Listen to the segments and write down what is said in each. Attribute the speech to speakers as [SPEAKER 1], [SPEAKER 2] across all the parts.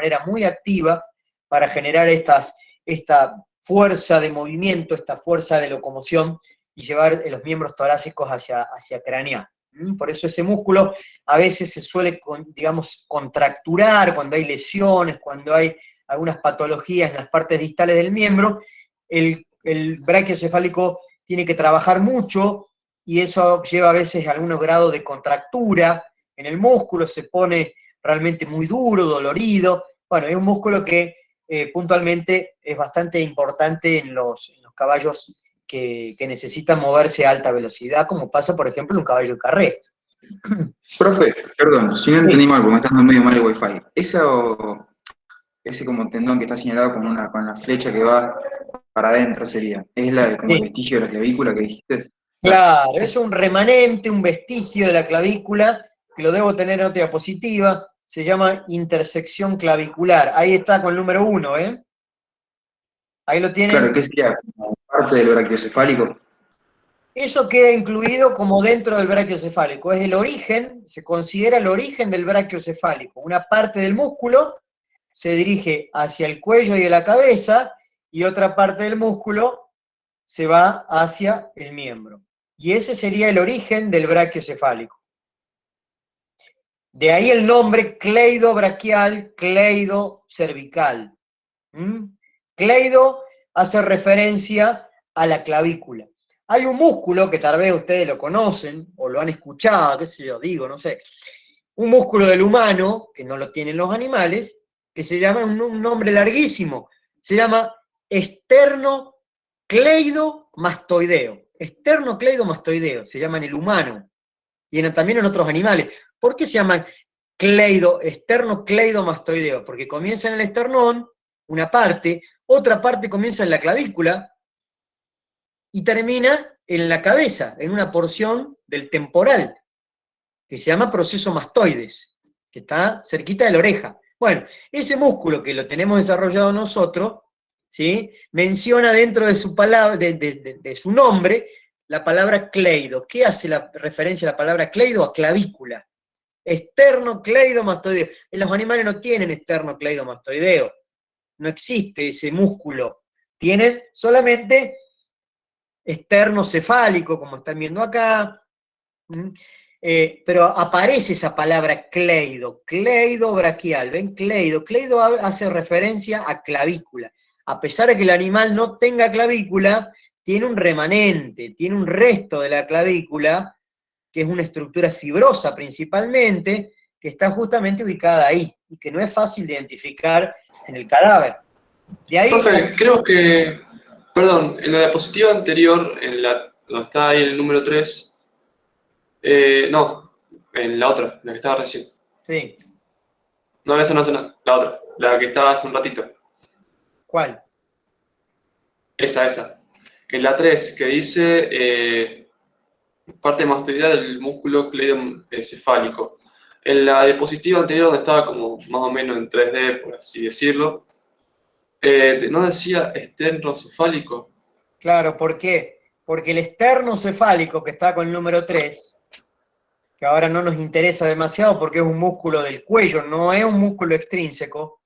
[SPEAKER 1] manera muy activa para generar esta fuerza de movimiento, esta fuerza de locomoción y llevar los miembros torácicos hacia craneal. Por eso ese músculo a veces se suele, digamos, contracturar cuando hay lesiones, cuando hay algunas patologías en las partes distales del miembro. El brachiocefálico tiene que trabajar mucho y eso lleva a veces a algún grado de contractura en el músculo, se pone realmente muy duro, dolorido. Bueno, es un músculo que puntualmente es bastante importante en los caballos que necesitan moverse a alta velocidad, como pasa, por ejemplo, en un caballo de carrera.
[SPEAKER 2] Profe, perdón, si no
[SPEAKER 1] Sí.
[SPEAKER 2] entendí mal, porque me está dando medio mal el wifi. Ese como tendón que está señalado con la flecha que va para adentro sería. ¿Es como el
[SPEAKER 1] Sí.
[SPEAKER 2] vestigio de la clavícula que dijiste?
[SPEAKER 1] Claro, eso es un remanente, un vestigio de la clavícula, que lo debo tener en otra diapositiva, se llama intersección clavicular. Ahí está con el número 1, ¿eh? Ahí lo
[SPEAKER 2] Claro,
[SPEAKER 1] tienen.
[SPEAKER 2] ¿qué sería? Como parte del brachiocefálico.
[SPEAKER 1] Eso queda incluido como dentro del brachiocefálico. Es el origen, se considera el origen del brachiocefálico. Una parte del músculo se dirige hacia el cuello y la cabeza y otra parte del músculo se va hacia el miembro. Y ese sería el origen del brachiocefálico. De ahí el nombre cleido braquial, cleido cervical. Cleido hace referencia a la clavícula. Hay un músculo que tal vez ustedes lo conocen o lo han escuchado, qué sé yo, digo, no sé. Un músculo del humano, que no lo tienen los animales, que se llama un nombre larguísimo, se llama esternocleidomastoideo. Esternocleidomastoideo, se llama en el humano y también en otros animales. ¿Por qué se llama esternocleidomastoideo? Porque comienza en el esternón, una parte, otra parte comienza en la clavícula y termina en la cabeza, en una porción del temporal, que se llama proceso mastoides, que está cerquita de la oreja. Bueno, ese músculo que lo tenemos desarrollado nosotros, ¿sí? Menciona dentro de su palabra, de su nombre, la palabra cleido. ¿Qué hace la referencia a la palabra cleido? A clavícula. Esternocleidomastoideo. En los animales no tienen esternocleidomastoideo. No existe ese músculo. Tienen solamente esternocefálico, como están viendo acá. Pero aparece esa palabra cleido, cleido braquial. ¿Ven? Cleido hace referencia a clavícula. A pesar de que el animal no tenga clavícula, tiene un remanente, tiene un resto de la clavícula, que es una estructura fibrosa principalmente, que está justamente ubicada ahí, y que no es fácil de identificar en el cadáver. De ahí,
[SPEAKER 3] Profe, creo que, perdón, en la diapositiva anterior, donde está ahí el número 3, no, en la otra, la que estaba recién.
[SPEAKER 1] sí,
[SPEAKER 3] No, esa no, la otra, la que estaba hace un ratito.
[SPEAKER 1] ¿cuál?
[SPEAKER 3] Esa. En la 3, que dice parte mastoidea del músculo cleidoencefálico. En la diapositiva anterior, donde estaba como más o menos en 3D, por así decirlo, ¿no decía esternocefálico?
[SPEAKER 1] Claro, ¿por qué? Porque el esternocefálico, que está con el número 3, que ahora no nos interesa demasiado porque es un músculo del cuello, no es un músculo extrínseco,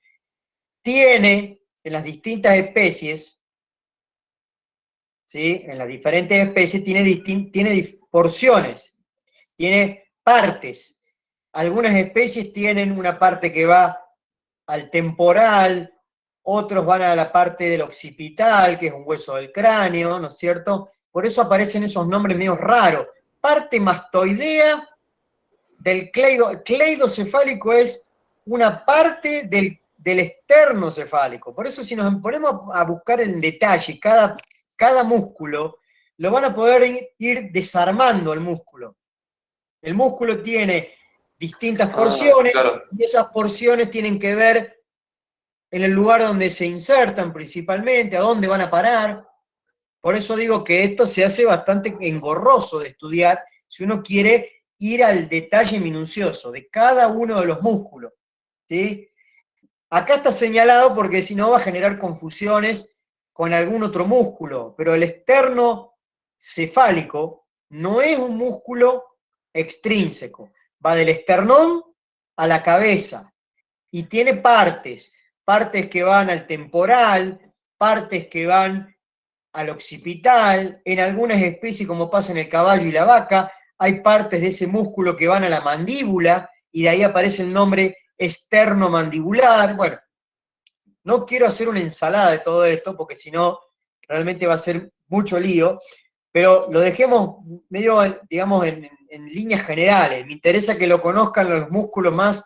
[SPEAKER 1] tiene en las distintas especies, ¿sí? En las diferentes especies tiene porciones, tiene partes. Algunas especies tienen una parte que va al temporal, otros van a la parte del occipital, que es un hueso del cráneo, ¿no es cierto? Por eso aparecen esos nombres medio raros. Parte mastoidea del cleidocefálico es una parte del esternocefálico. Por eso si nos ponemos a buscar en detalle cada músculo, lo van a poder ir desarmando el músculo. El músculo tiene distintas porciones
[SPEAKER 3] Claro.
[SPEAKER 1] y esas porciones tienen que ver en el lugar donde se insertan principalmente, a dónde van a parar. Por eso digo que esto se hace bastante engorroso de estudiar si uno quiere ir al detalle minucioso de cada uno de los músculos, ¿sí? Acá está señalado porque si no va a generar confusiones con algún otro músculo, pero el esternocefálico no es un músculo extrínseco, va del esternón a la cabeza. y tiene partes, partes que van al temporal, partes que van al occipital, en algunas especies, como pasa en el caballo y la vaca, hay partes de ese músculo que van a la mandíbula, y de ahí aparece el nombre esternomandibular. Bueno, no quiero hacer una ensalada de todo esto, porque si no, realmente va a ser mucho lío, pero lo dejemos medio, digamos, en líneas generales. Me interesa que lo conozcan los músculos más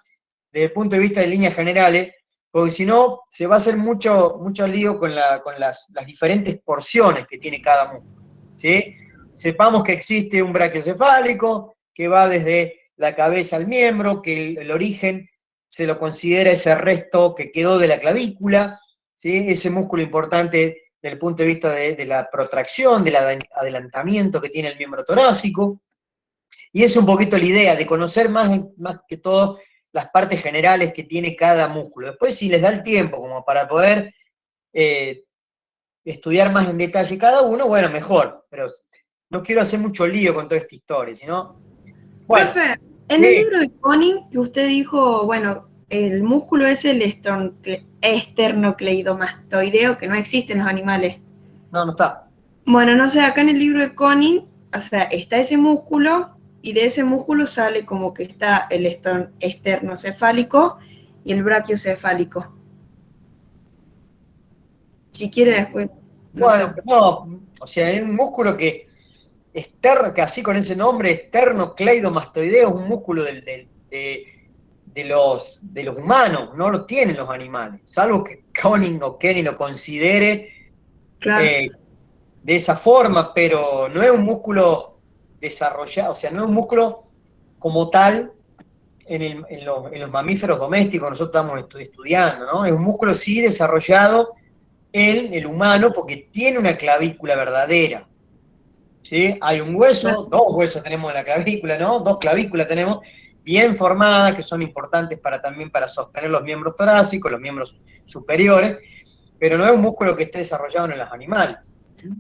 [SPEAKER 1] desde el punto de vista de líneas generales, porque si no, se va a hacer mucho lío con las diferentes porciones que tiene cada músculo, ¿sí? Sepamos que existe un brachiocefálico, que va desde la cabeza al miembro, que el origen se lo considera ese resto que quedó de la clavícula, ¿sí? Ese músculo importante desde el punto de vista de la protracción, del adelantamiento que tiene el miembro torácico. Y es un poquito la idea de conocer más que todo las partes generales que tiene cada músculo. Después, si les da el tiempo como para poder estudiar más en detalle cada uno, bueno, mejor. Pero no quiero hacer mucho lío con toda esta historia, sino... Bueno,
[SPEAKER 4] Profe, en el libro de Koenig que usted dijo, bueno, el músculo es el esternocleidomastoideo, que no existe en los animales.
[SPEAKER 1] no está.
[SPEAKER 4] Bueno, no sé, acá en el libro de Koenig, o sea, está ese músculo y de ese músculo sale como que está el esternocefálico y el brachiocefálico. Si quiere después, no
[SPEAKER 1] Bueno,
[SPEAKER 4] sé.
[SPEAKER 1] no, o sea, hay un músculo que así con ese nombre, esternocleidomastoideo, es un músculo de los humanos, no lo tienen los animales, salvo que Koenig o Kenny lo considere
[SPEAKER 4] Claro.
[SPEAKER 1] De esa forma, pero no es un músculo desarrollado, o sea, no es un músculo como tal en los mamíferos domésticos, nosotros estamos estudiando, ¿no? Es un músculo sí desarrollado en el humano porque tiene una clavícula verdadera. ¿Sí? Hay un hueso, dos huesos tenemos en la clavícula, ¿no? Dos clavículas tenemos bien formadas, que son importantes también para sostener los miembros torácicos, los miembros superiores, pero no es un músculo que esté desarrollado en los animales.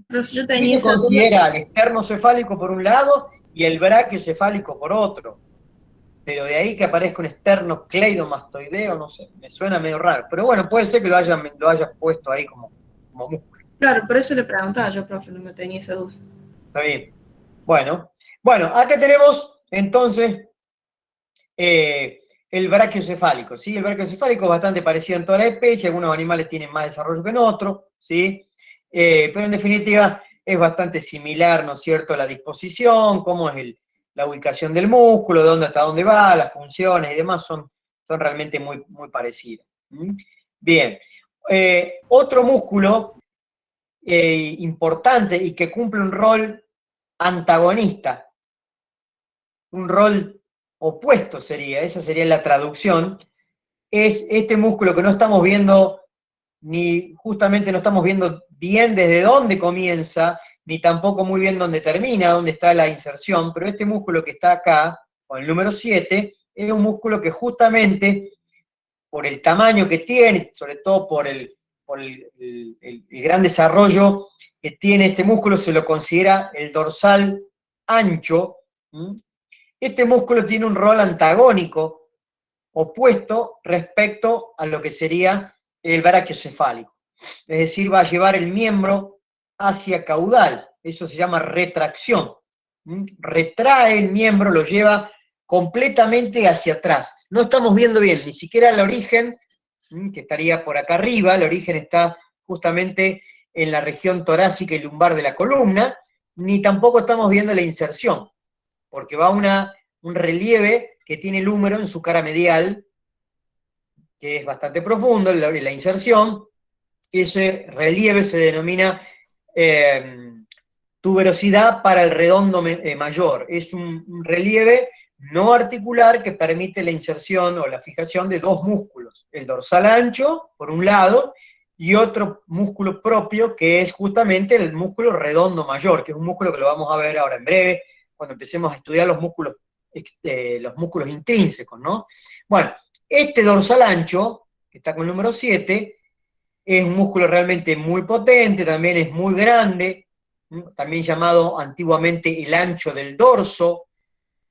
[SPEAKER 4] Pero yo
[SPEAKER 1] Y
[SPEAKER 4] tenía
[SPEAKER 1] se
[SPEAKER 4] esa duda.
[SPEAKER 1] considera el esternocefálico por un lado y el brachiocefálico por otro. Pero de ahí que aparezca un esternocleidomastoideo, no sé, me suena medio raro. Pero bueno, puede ser que lo hayan puesto ahí como músculo.
[SPEAKER 4] Claro, por eso le preguntaba yo, profe, no me tenía esa duda.
[SPEAKER 1] Está bien. Bueno, acá tenemos entonces el brachiocefálico, ¿sí? El brachiocefálico es bastante parecido en toda la especie, algunos animales tienen más desarrollo que en otros, ¿sí? Pero en definitiva es bastante similar, ¿no es cierto?, la disposición, cómo es la ubicación del músculo, de dónde hasta dónde va, las funciones y demás son realmente muy, muy parecidas. Bien. Otro músculo importante y que cumple un rol antagonista, un rol opuesto sería, esa sería la traducción, es este músculo que no estamos viendo, ni justamente no estamos viendo bien desde dónde comienza, ni tampoco muy bien dónde termina, dónde está la inserción, pero este músculo que está acá, con el número 7, es un músculo que justamente por el tamaño que tiene, sobre todo por el gran desarrollo que tiene este músculo, se lo considera el dorsal ancho. Este músculo tiene un rol antagónico, opuesto respecto a lo que sería el brachiocefálico. Es decir, va a llevar el miembro hacia caudal, eso se llama retracción. Retrae el miembro, lo lleva completamente hacia atrás. No estamos viendo bien ni siquiera el origen, que estaría por acá arriba, el origen está justamente en la región torácica y lumbar de la columna, ni tampoco estamos viendo la inserción, porque va un relieve que tiene el húmero en su cara medial, que es bastante profundo, la inserción. Ese relieve se denomina tuberosidad para el redondo mayor. Es un relieve no articular que permite la inserción o la fijación de dos músculos, el dorsal ancho, por un lado, y otro músculo propio, que es justamente el músculo redondo mayor, que es un músculo que lo vamos a ver ahora en breve, cuando empecemos a estudiar los músculos intrínsecos, ¿no? Bueno, este dorsal ancho, que está con el número 7, es un músculo realmente muy potente, también es muy grande, también llamado antiguamente el ancho del dorso.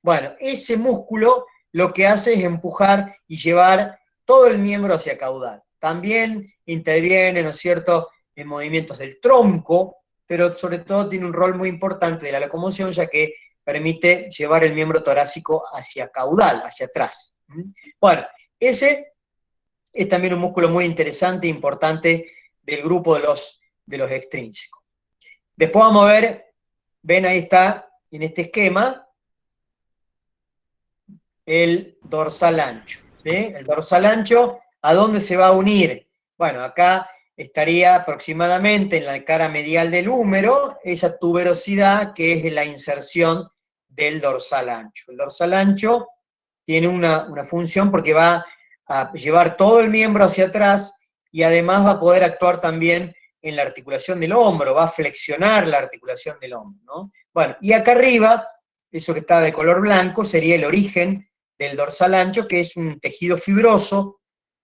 [SPEAKER 1] Bueno, ese músculo lo que hace es empujar y llevar todo el miembro hacia caudal. También interviene, ¿no es cierto?, en movimientos del tronco, pero sobre todo tiene un rol muy importante de la locomoción, ya que permite llevar el miembro torácico hacia caudal, hacia atrás. Bueno, ese es también un músculo muy interesante e importante del grupo de los extrínsecos. Después vamos a ver, ven ahí está, en este esquema, el dorsal ancho. ¿Sí? El dorsal ancho, ¿a dónde se va a unir? Bueno, acá estaría aproximadamente en la cara medial del húmero, esa tuberosidad que es la inserción del dorsal ancho. El dorsal ancho tiene una función porque va a llevar todo el miembro hacia atrás y además va a poder actuar también en la articulación del hombro, va a flexionar la articulación del hombro, ¿no? Bueno, y acá arriba, eso que está de color blanco, sería el origen del dorsal ancho, que es un tejido fibroso,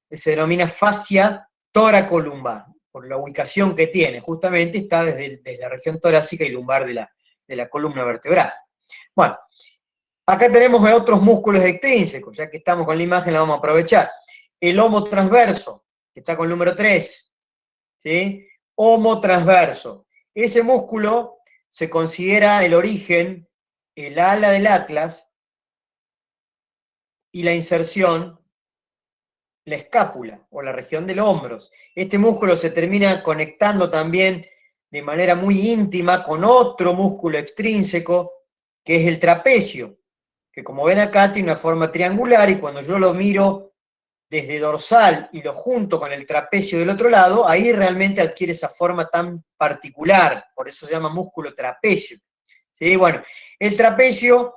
[SPEAKER 1] que se denomina fascia tóraco-lumbar, por la ubicación que tiene, justamente está desde la región torácica y lumbar de la columna vertebral. Bueno, acá tenemos otros músculos extrínsecos, ya que estamos con la imagen la vamos a aprovechar. El homotransverso, que está con el número 3, ¿sí? Homotransverso. Ese músculo se considera el origen, el ala del atlas, y la inserción, la escápula o la región del hombros. Este músculo se termina conectando también de manera muy íntima con otro músculo extrínseco, que es el trapecio, que como ven acá tiene una forma triangular, y cuando yo lo miro desde dorsal y lo junto con el trapecio del otro lado, ahí realmente adquiere esa forma tan particular, por eso se llama músculo trapecio. ¿Sí? Bueno, el trapecio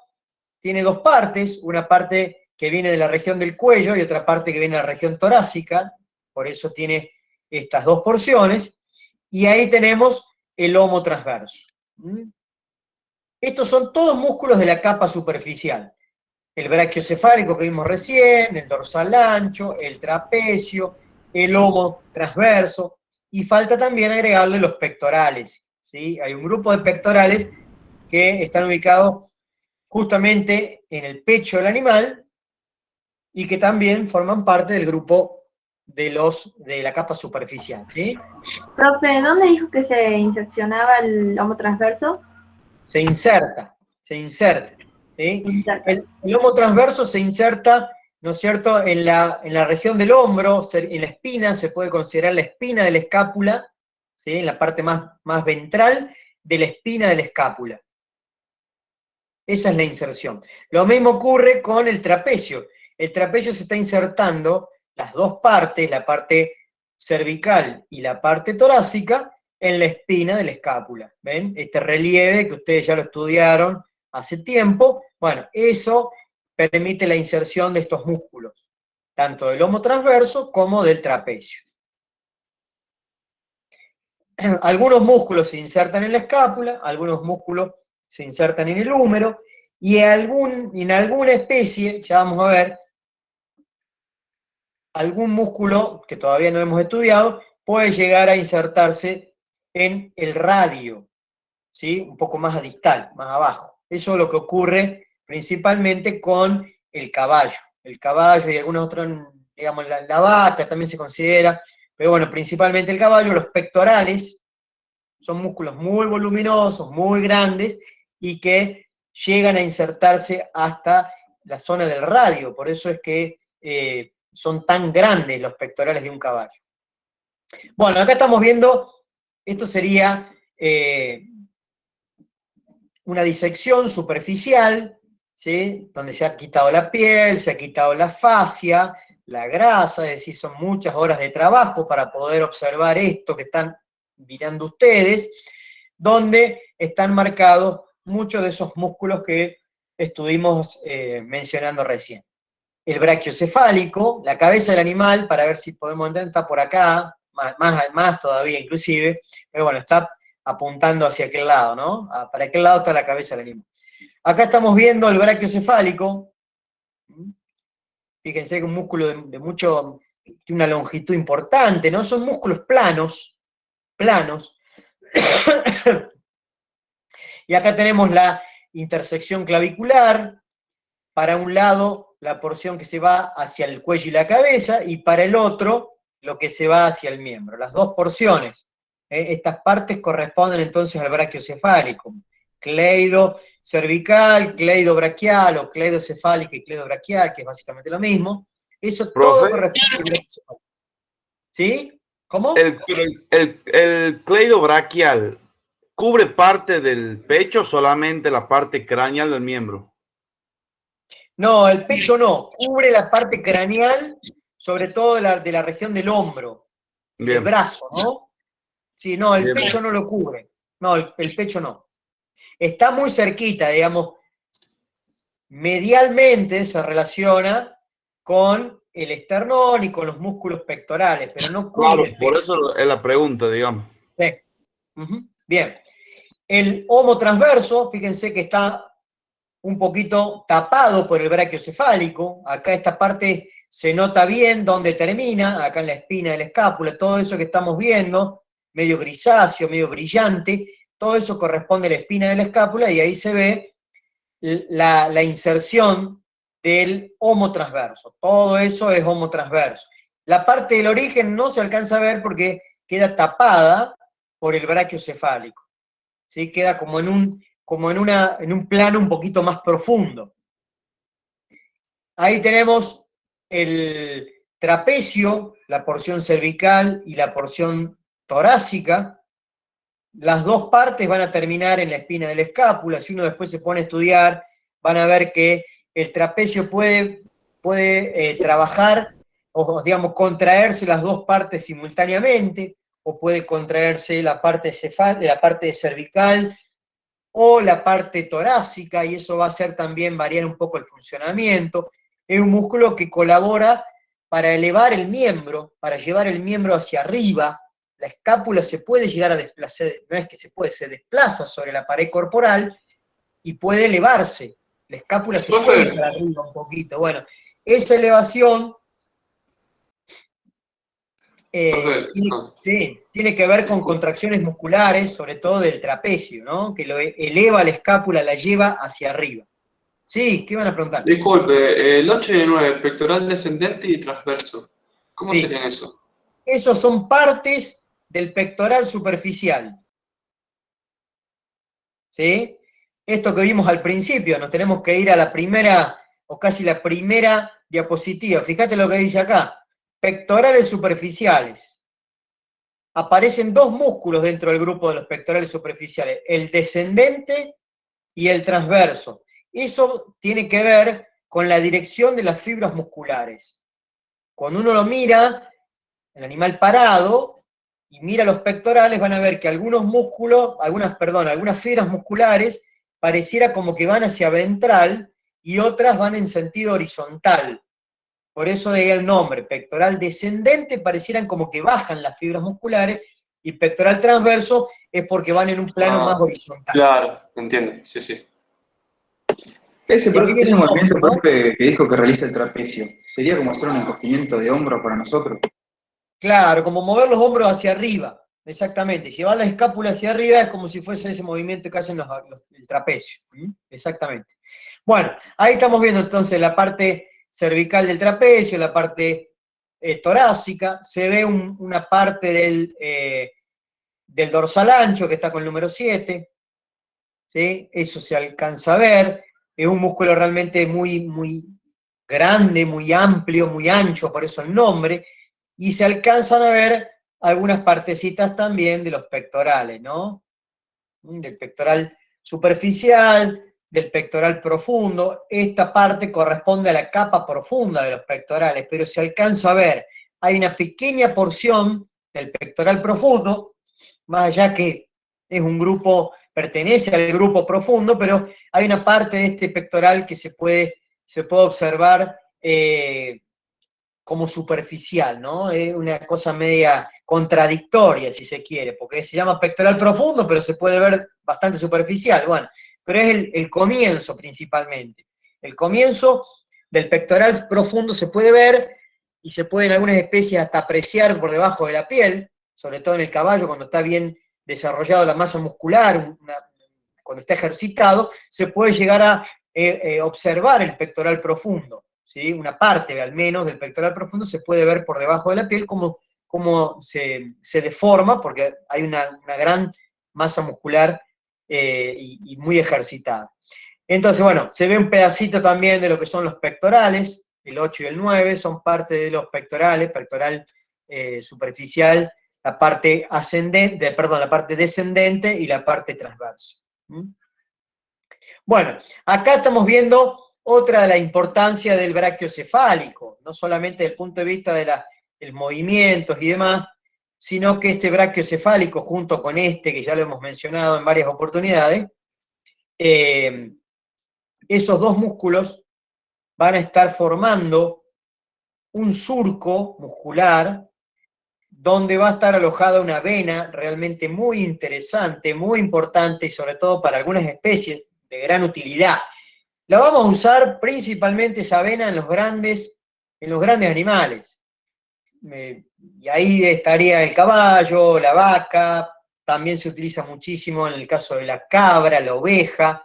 [SPEAKER 1] tiene dos partes, una parte que viene de la región del cuello y otra parte que viene de la región torácica, por eso tiene estas dos porciones, y ahí tenemos el homotransverso. Estos son todos músculos de la capa superficial. El brachiocefálico que vimos recién, el dorsal ancho, el trapecio, el homotransverso, y falta también agregarle los pectorales. ¿Sí? Hay un grupo de pectorales que están ubicados justamente en el pecho del animal y que también forman parte del grupo de la capa superficial. ¿Sí?
[SPEAKER 5] Profe, ¿dónde dijo que se insercionaba el homotransverso?
[SPEAKER 1] Se inserta. ¿Sí?
[SPEAKER 5] Inserta.
[SPEAKER 1] El homotransverso se inserta, ¿no es cierto?, en la región del hombro, en la espina, se puede considerar la espina de la escápula, ¿sí? En la parte más ventral de la espina de la escápula. Esa es la inserción. Lo mismo ocurre con el trapecio. El trapecio se está insertando las dos partes, la parte cervical y la parte torácica, en la espina de la escápula. ¿Ven? Este relieve que ustedes ya lo estudiaron hace tiempo, bueno, eso permite la inserción de estos músculos, tanto del homotransverso como del trapecio. Algunos músculos se insertan en la escápula, algunos músculos se insertan en el húmero, y en alguna especie, ya vamos a ver, algún músculo que todavía no hemos estudiado puede llegar a insertarse en el radio, ¿sí? Un poco más a distal, más abajo. Eso es lo que ocurre principalmente con el caballo. El caballo y algunos otros, digamos, la vaca también se considera, pero bueno, principalmente el caballo, los pectorales, son músculos muy voluminosos, muy grandes, y que llegan a insertarse hasta la zona del radio, por eso es que son tan grandes los pectorales de un caballo. Bueno, acá estamos viendo, esto sería una disección superficial, ¿sí? Donde se ha quitado la piel, se ha quitado la fascia, la grasa, es decir, son muchas horas de trabajo para poder observar esto que están mirando ustedes, donde están marcados muchos de esos músculos que estuvimos mencionando recién. El brachiocefálico, la cabeza del animal, para ver si podemos entender, está por acá, más todavía inclusive, pero bueno, está apuntando hacia aquel lado, ¿no? Para aquel lado está la cabeza del animal. Acá estamos viendo el brachiocefálico. Fíjense que un músculo tiene una longitud importante, ¿no? Son músculos planos. Y acá tenemos la intersección clavicular. Para un lado la porción que se va hacia el cuello y la cabeza, y para el otro, lo que se va hacia el miembro. Las dos porciones. Estas partes corresponden entonces al brachiocefálico. Cleido cervical, cleido braquial, o cleido cefálico y cleido braquial, que es básicamente lo mismo. Eso todo
[SPEAKER 6] Profe,
[SPEAKER 1] corresponde al brachiocefálico. ¿Sí? ¿Cómo?
[SPEAKER 6] el cleido braquial cubre parte del pecho, solamente la parte craneal del miembro.
[SPEAKER 1] No, el pecho no, cubre la parte craneal, sobre todo de la región del hombro, del
[SPEAKER 6] Bien.
[SPEAKER 1] brazo, ¿no? Sí, no, el
[SPEAKER 6] Bien.
[SPEAKER 1] pecho no lo cubre. No, el pecho no. Está muy cerquita, digamos, medialmente se relaciona con el esternón y con los músculos pectorales, pero no cubre
[SPEAKER 6] Claro,
[SPEAKER 1] el
[SPEAKER 6] por
[SPEAKER 1] pecho.
[SPEAKER 6] eso es la pregunta, digamos.
[SPEAKER 1] Sí. Ujú. Bien. El homotransverso, fíjense que está un poquito tapado por el brachiocefálico. Acá esta parte se nota bien dónde termina, acá en la espina de la escápula, todo eso que estamos viendo, medio grisáceo, medio brillante, todo eso corresponde a la espina de la escápula y ahí se ve la inserción del homotransverso. Todo eso es homotransverso. La parte del origen no se alcanza a ver porque queda tapada por el brachiocefálico. ¿Sí? Queda como en un plano un poquito más profundo. Ahí tenemos el trapecio, la porción cervical y la porción torácica. Las dos partes van a terminar en la espina de la escápula. Si uno después se pone a estudiar, van a ver que el trapecio puede trabajar, o digamos, contraerse las dos partes simultáneamente, o puede contraerse la parte cervical o la parte torácica, y eso va a hacer también variar un poco el funcionamiento. Es un músculo que colabora para elevar el miembro, para llevar el miembro hacia arriba. La escápula se puede llegar a desplazar, no es que se puede, se desplaza sobre la pared corporal y puede elevarse. La escápula se puede ir para arriba un poquito. Bueno, esa elevación tiene que ver con contracciones musculares, sobre todo del trapecio, ¿no? Que lo eleva la escápula, la lleva hacia arriba. Sí, ¿qué van a preguntar?
[SPEAKER 3] Disculpe, el 8 y el 9, pectoral descendente y transverso. ¿Cómo
[SPEAKER 1] Sí.
[SPEAKER 3] serían eso?
[SPEAKER 1] Esos son partes del pectoral superficial. ¿Sí? Esto que vimos al principio, nos tenemos que ir a la primera, o casi la primera diapositiva. Fíjate lo que dice acá. Pectorales superficiales. Aparecen dos músculos dentro del grupo de los pectorales superficiales, el descendente y el transverso. Eso tiene que ver con la dirección de las fibras musculares. Cuando uno lo mira, el animal parado, y mira los pectorales, van a ver que algunos músculos, algunas fibras musculares, pareciera como que van hacia ventral y otras van en sentido horizontal. Por eso de ahí el nombre, pectoral descendente, parecieran como que bajan las fibras musculares, y pectoral transverso es porque van en un plano más horizontal.
[SPEAKER 3] Claro, entiendo, sí, sí.
[SPEAKER 2] Ese,
[SPEAKER 1] Y aquí viene
[SPEAKER 2] ese
[SPEAKER 1] el
[SPEAKER 2] movimiento,
[SPEAKER 1] nombre, ¿no?
[SPEAKER 2] profe, que dijo que realiza el trapecio, ¿sería como hacer un encogimiento de hombro para nosotros?
[SPEAKER 1] Claro, como mover los hombros hacia arriba, exactamente. Llevar la escápula hacia arriba es como si fuese ese movimiento que hacen el trapecio. Exactamente. Bueno, ahí estamos viendo entonces la parte cervical del trapecio, la parte torácica. Se ve una parte del dorsal ancho que está con el número 7. ¿Sí? Eso se alcanza a ver. Es un músculo realmente muy, muy grande, muy amplio, muy ancho, por eso el nombre. Y se alcanzan a ver algunas partecitas también de los pectorales, ¿no? Del pectoral superficial, del pectoral profundo. Esta parte corresponde a la capa profunda de los pectorales, pero se alcanza a ver, hay una pequeña porción del pectoral profundo, más allá que es un grupo, pertenece al grupo profundo, pero hay una parte de este pectoral que se puede observar como superficial, ¿no? Es una cosa media contradictoria, si se quiere, porque se llama pectoral profundo, pero se puede ver bastante superficial. Bueno, pero es el comienzo principalmente. El comienzo del pectoral profundo se puede ver y se puede en algunas especies hasta apreciar por debajo de la piel, sobre todo en el caballo cuando está bien desarrollado la masa muscular, cuando está ejercitado, se puede llegar a observar el pectoral profundo. ¿sí? Una parte al menos del pectoral profundo se puede ver por debajo de la piel como se deforma, porque hay una gran masa muscular y muy ejercitada. Entonces, bueno, se ve un pedacito también de lo que son los pectorales, el 8 y el 9 son parte de los pectorales, pectoral superficial, la parte ascendente, perdón, la parte descendente y la parte transversa. Bueno, acá estamos viendo otra de la importancia del brachiocefálico, no solamente desde el punto de vista de los movimientos y demás, sino que este brachiocefálico, junto con este, que ya lo hemos mencionado en varias oportunidades, esos dos músculos van a estar formando un surco muscular donde va a estar alojada una vena realmente muy interesante, muy importante y sobre todo para algunas especies de gran utilidad. La vamos a usar principalmente esa vena en los grandes animales. Y ahí estaría el caballo, la vaca, también se utiliza muchísimo en el caso de la cabra, la oveja.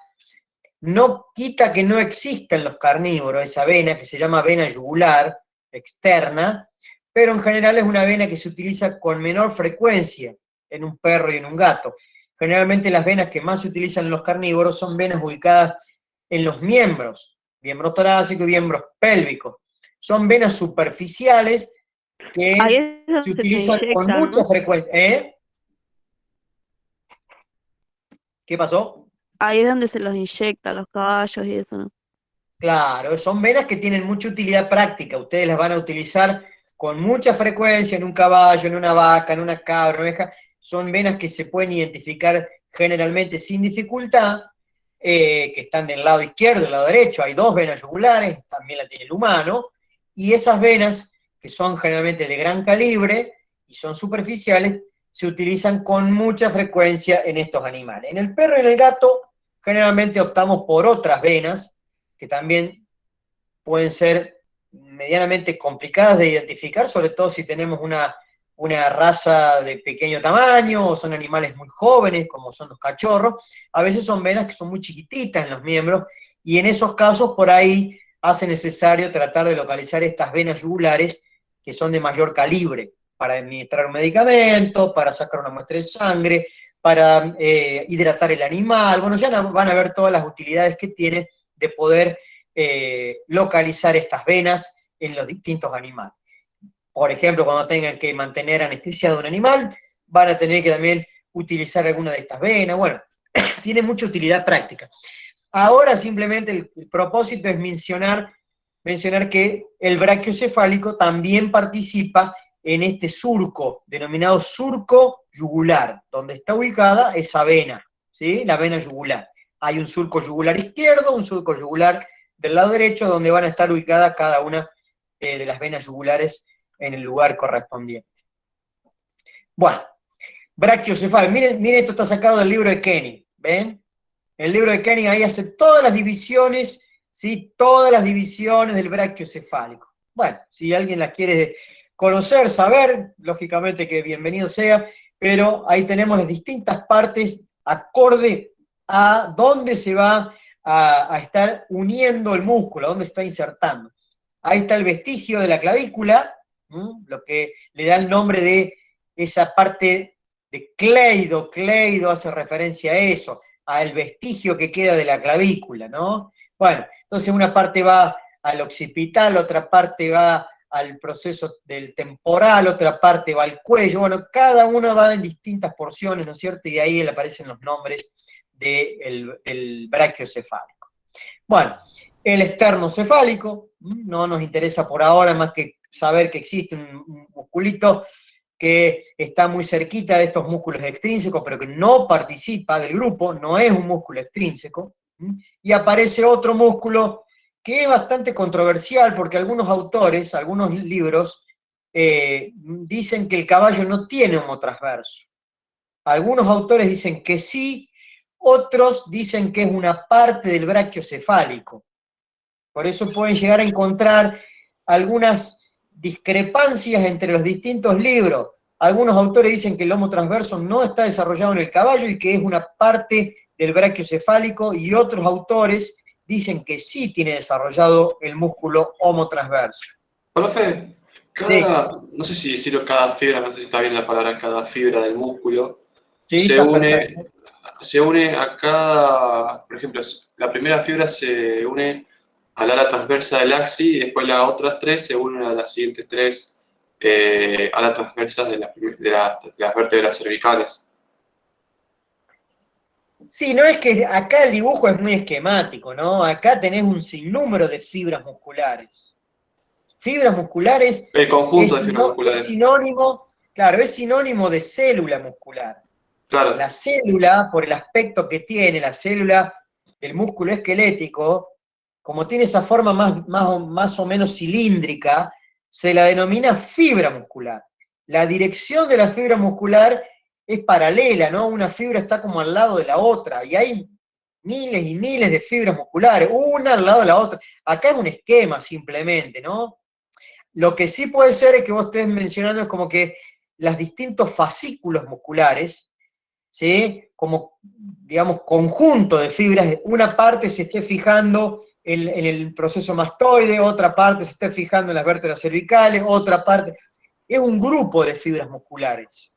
[SPEAKER 1] No quita que no exista en los carnívoros esa vena que se llama vena yugular externa, pero en general es una vena que se utiliza con menor frecuencia en un perro y en un gato. Generalmente las venas que más se utilizan en los carnívoros son venas ubicadas en los miembros torácicos y miembros pélvicos. Son venas superficiales
[SPEAKER 7] Ahí
[SPEAKER 1] que
[SPEAKER 7] es donde
[SPEAKER 1] se
[SPEAKER 7] se
[SPEAKER 1] utilizan con
[SPEAKER 7] inyectan,
[SPEAKER 1] mucha
[SPEAKER 7] ¿no?
[SPEAKER 1] frecuencia. ¿Eh? ¿Qué pasó?
[SPEAKER 7] Ahí es donde se los inyecta, los caballos y eso, ¿no?
[SPEAKER 1] Claro, son venas que tienen mucha utilidad práctica. Ustedes las van a utilizar con mucha frecuencia en un caballo, en una vaca, en una cabra, una oveja. Son venas que se pueden identificar generalmente sin dificultad, que están del lado izquierdo y del lado derecho. Hay dos venas yugulares, también la tiene el humano. Y esas venas, que son generalmente de gran calibre y son superficiales, se utilizan con mucha frecuencia en estos animales. En el perro y en el gato, generalmente optamos por otras venas, que también pueden ser medianamente complicadas de identificar, sobre todo si tenemos una raza de pequeño tamaño o son animales muy jóvenes, como son los cachorros. A veces son venas que son muy chiquititas en los miembros, y en esos casos por ahí hace necesario tratar de localizar estas venas yugulares que son de mayor calibre, para administrar un medicamento, para sacar una muestra de sangre, para hidratar el animal. Bueno, ya van a ver todas las utilidades que tiene de poder localizar estas venas en los distintos animales. Por ejemplo, cuando tengan que mantener anestesiado a un animal, van a tener que también utilizar alguna de estas venas. Bueno, tiene mucha utilidad práctica. Ahora simplemente el propósito es mencionar que el brachiocefálico también participa en este surco, denominado surco yugular, donde está ubicada esa vena, ¿sí? La vena yugular. Hay un surco yugular izquierdo, un surco yugular del lado derecho, donde van a estar ubicadas cada una de las venas yugulares en el lugar correspondiente. Bueno, brachiocefálico. Miren, esto está sacado del libro de Kenny, ¿ven? El libro de Kenny ahí hace todas las divisiones, ¿sí? Todas las divisiones del brachiocefálico. Bueno, si alguien las quiere conocer, saber, lógicamente que bienvenido sea, pero ahí tenemos las distintas partes acorde a dónde se va a estar uniendo el músculo, a dónde se está insertando. Ahí está el vestigio de la clavícula, lo que le da el nombre de esa parte de cleido. Cleido hace referencia a eso, al vestigio que queda de la clavícula, ¿no? Bueno, entonces una parte va al occipital, otra parte va al proceso del temporal, otra parte va al cuello. Bueno, cada uno va en distintas porciones, ¿no es cierto? Y de ahí le aparecen los nombres del brachiocefálico. Bueno, el esternocefálico, no nos interesa por ahora más que saber que existe un musculito que está muy cerquita de estos músculos extrínsecos, pero que no participa del grupo, no es un músculo extrínseco, y aparece otro músculo que es bastante controversial, porque algunos autores, algunos libros, dicen que el caballo no tiene homotransverso. Algunos autores dicen que sí, otros dicen que es una parte del brachiocefálico. Por eso pueden llegar a encontrar algunas discrepancias entre los distintos libros. Algunos autores dicen que el lomo transverso no está desarrollado en el caballo y que es una parte del brachiocefálico, y otros autores dicen que sí tiene desarrollado el músculo homotransverso.
[SPEAKER 3] Profe,
[SPEAKER 1] Sí,
[SPEAKER 3] no sé si decirlo cada fibra, no sé si está bien la palabra cada fibra del músculo,
[SPEAKER 1] sí,
[SPEAKER 3] se
[SPEAKER 1] está perfecto.
[SPEAKER 3] une a cada, por ejemplo, la primera fibra se une al ala transversa del axis y después las otras tres se unen a las siguientes tres alas transversas de las vértebras cervicales.
[SPEAKER 1] Sí, no es que acá el dibujo es muy esquemático, ¿no? Acá tenés un sinnúmero de fibras musculares. Fibras musculares
[SPEAKER 3] El conjunto de fibras
[SPEAKER 1] es
[SPEAKER 3] musculares.
[SPEAKER 1] sinónimo, claro, es sinónimo de célula muscular.
[SPEAKER 3] Claro,
[SPEAKER 1] La célula, por el aspecto que tiene, la célula del músculo esquelético, como tiene esa forma más o menos cilíndrica, se la denomina fibra muscular. La dirección de la fibra muscular es paralela, ¿no? Una fibra está como al lado de la otra, y hay miles y miles de fibras musculares, una al lado de la otra. Acá es un esquema simplemente, ¿no? Lo que sí puede ser es que vos estés mencionando es como que los distintos fascículos musculares, ¿sí? Como, digamos, conjunto de fibras, una parte se esté fijando en el proceso mastoide, otra parte se esté fijando en las vértebras cervicales, otra parte... Es un grupo de fibras musculares,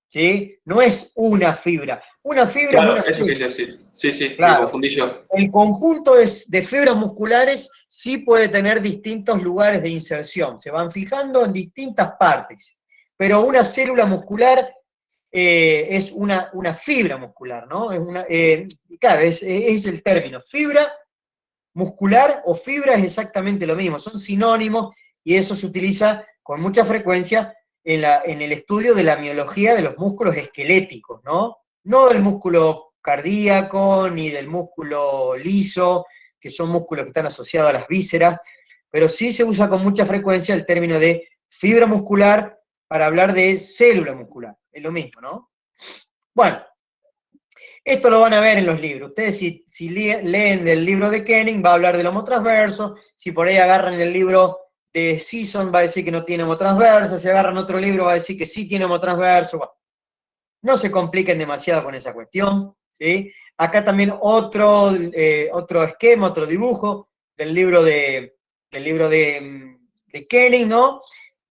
[SPEAKER 1] ¿sí? No es una fibra. Una fibra es
[SPEAKER 3] claro,
[SPEAKER 1] una
[SPEAKER 3] eso quise
[SPEAKER 1] célula,
[SPEAKER 3] decir. Sí, sí, me
[SPEAKER 1] claro.
[SPEAKER 3] confundí yo.
[SPEAKER 1] El conjunto de fibras musculares sí puede tener distintos lugares de inserción, se van fijando en distintas partes, pero una célula muscular es una fibra muscular, ¿no? Claro, es el término. Fibra muscular o fibra es exactamente lo mismo, son sinónimos y eso se utiliza con mucha frecuencia en el estudio de la miología de los músculos esqueléticos, ¿no? No del músculo cardíaco ni del músculo liso, que son músculos que están asociados a las vísceras, pero sí se usa con mucha frecuencia el término de fibra muscular para hablar de célula muscular, es lo mismo, ¿no? Bueno, esto lo van a ver en los libros. Ustedes si leen del libro de Kenning, va a hablar del homotransverso. Si por ahí agarran el libro de Sisson, va a decir que no tiene homotransverso. Si agarran otro libro, va a decir que sí tiene homotransverso. Bueno, no se compliquen demasiado con esa cuestión, ¿sí? Acá también otro esquema, otro dibujo del libro de Kenning, ¿no?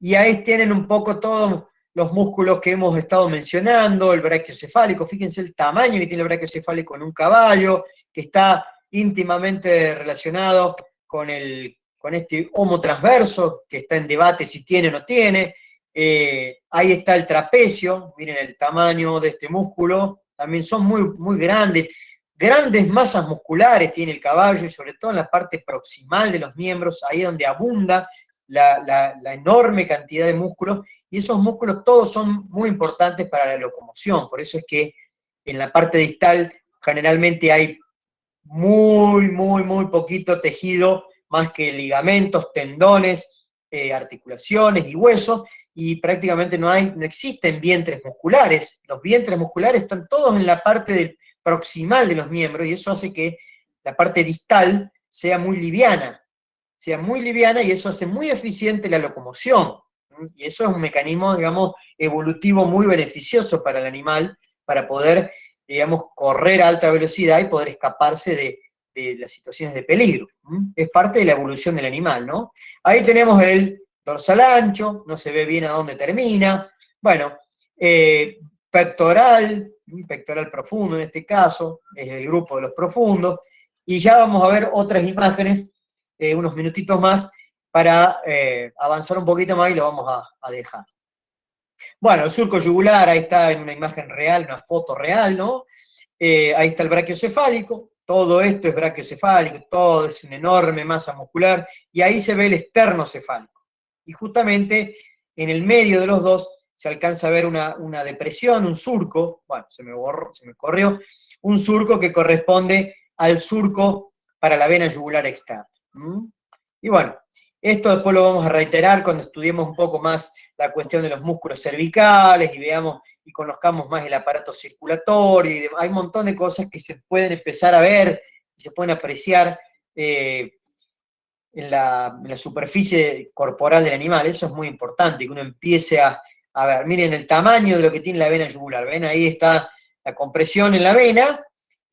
[SPEAKER 1] Y ahí tienen un poco todos los músculos que hemos estado mencionando, el brachiocefálico, fíjense el tamaño que tiene el brachiocefálico en un caballo, que está íntimamente relacionado con este homotransverso, que está en debate si tiene o no tiene. Ahí está el trapecio, miren el tamaño de este músculo, también son muy, muy grandes. Grandes masas musculares tiene el caballo, y sobre todo en la parte proximal de los miembros, ahí donde abunda la enorme cantidad de músculos, y esos músculos todos son muy importantes para la locomoción, por eso es que en la parte distal generalmente hay muy, muy, muy poquito tejido, más que ligamentos, tendones, articulaciones y huesos, y prácticamente no existen vientres musculares. Los vientres musculares están todos en la parte proximal de los miembros, y eso hace que la parte distal sea muy liviana, y eso hace muy eficiente la locomoción. Y eso es un mecanismo, digamos, evolutivo muy beneficioso para el animal, para poder, digamos, correr a alta velocidad y poder escaparse de las situaciones de peligro. Es parte de la evolución del animal, ¿no? Ahí tenemos el dorsal ancho, no se ve bien a dónde termina. Bueno, pectoral profundo en este caso, es el grupo de los profundos, y ya vamos a ver otras imágenes, unos minutitos más, para avanzar un poquito más y lo vamos a dejar. Bueno, el surco yugular, ahí está en una imagen real, una foto real, ¿no? Ahí está el brachiocefálico, todo esto es brachiocefálico, todo es una enorme masa muscular, y ahí se ve el esternocefálico. Y justamente en el medio de los dos se alcanza a ver una depresión, un surco, bueno, se me corrió, un surco que corresponde al surco para la vena yugular externa. Y bueno, esto después lo vamos a reiterar cuando estudiemos un poco más la cuestión de los músculos cervicales y veamos y conozcamos más el aparato circulatorio y demás. Hay un montón de cosas que se pueden empezar a ver y se pueden apreciar en la superficie corporal del animal. Eso es muy importante, que uno empiece a ver. Miren el tamaño de lo que tiene la vena yugular. ¿Ven? Ahí está la compresión en la vena,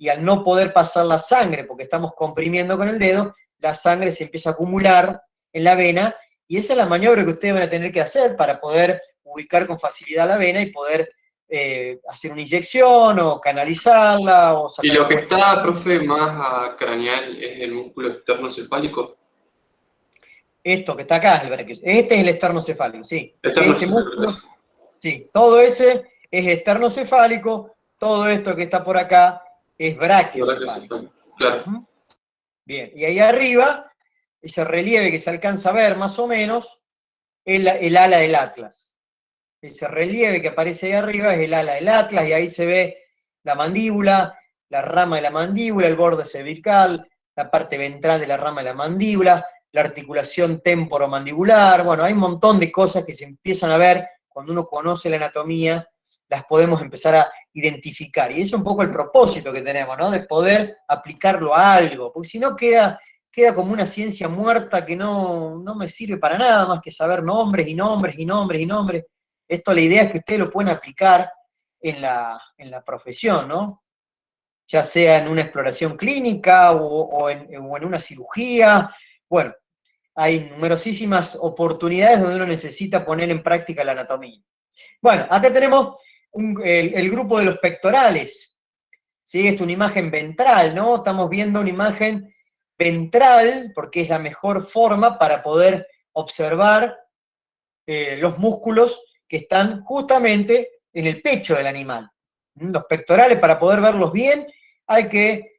[SPEAKER 1] y al no poder pasar la sangre, porque estamos comprimiendo con el dedo, la sangre se empieza a acumular en la vena, y esa es la maniobra que ustedes van a tener que hacer para poder ubicar con facilidad la vena y poder hacer una inyección o canalizarla o
[SPEAKER 3] Y
[SPEAKER 1] sacar
[SPEAKER 3] lo
[SPEAKER 1] un
[SPEAKER 3] que
[SPEAKER 1] hueso.
[SPEAKER 3] está, profe, más craneal es el músculo externo-cefálico.
[SPEAKER 1] Esto que está acá es el braquio. Este es el esternocefálico, sí. Este
[SPEAKER 3] Externo-cefálico,
[SPEAKER 1] músculo, sí. Todo ese es esternocefálico, todo esto que está por acá es braquiocefálico.
[SPEAKER 3] claro.
[SPEAKER 1] ¿Mm? Bien, y ahí arriba, ese relieve que se alcanza a ver más o menos, es el ala del Atlas. Ese relieve que aparece ahí arriba es el ala del Atlas, y ahí se ve la mandíbula, la rama de la mandíbula, el borde cervical, la parte ventral de la rama de la mandíbula, la articulación temporomandibular. Bueno, hay un montón de cosas que se empiezan a ver cuando uno conoce la anatomía, las podemos empezar a identificar. Y eso es un poco el propósito que tenemos, ¿no? De poder aplicarlo a algo, porque si no queda como una ciencia muerta que no me sirve para nada más que saber nombres y nombres y nombres y nombres. Esto, la idea es que ustedes lo pueden aplicar en la profesión, ¿no? Ya sea en una exploración clínica o en una cirugía. Bueno, hay numerosísimas oportunidades donde uno necesita poner en práctica la anatomía. Bueno, acá tenemos el grupo de los pectorales, ¿sí? Esta es una imagen ventral, ¿no? Estamos viendo una imagen ventral porque es la mejor forma para poder observar los músculos que están justamente en el pecho del animal. Los pectorales, para poder verlos bien, hay que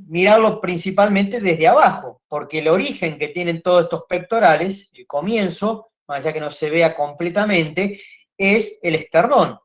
[SPEAKER 1] mirarlos principalmente desde abajo, porque el origen que tienen todos estos pectorales, el comienzo, más allá que no se vea completamente, es el esternón.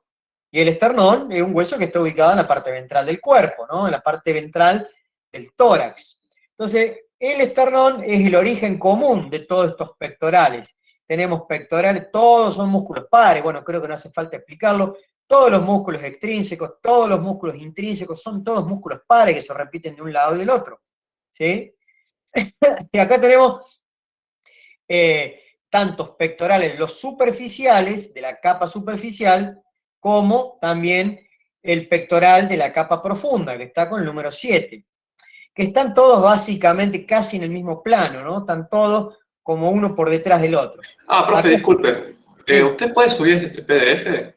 [SPEAKER 1] Y el esternón es un hueso que está ubicado en la parte ventral del cuerpo, ¿no? En la parte ventral del tórax. Entonces, el esternón es el origen común de todos estos pectorales. Tenemos pectorales, todos son músculos pares, bueno, creo que no hace falta explicarlo, todos los músculos extrínsecos, todos los músculos intrínsecos, son todos músculos pares que se repiten de un lado y del otro, ¿sí? Y acá tenemos tantos pectorales, los superficiales, de la capa superficial, como también el pectoral de la capa profunda, que está con el número 7, que están todos básicamente casi en el mismo plano, ¿no? Están todos como uno por detrás del otro.
[SPEAKER 3] Profe,
[SPEAKER 1] Acá,
[SPEAKER 3] disculpe.
[SPEAKER 1] sí.
[SPEAKER 3] ¿Usted puede subir este PDF?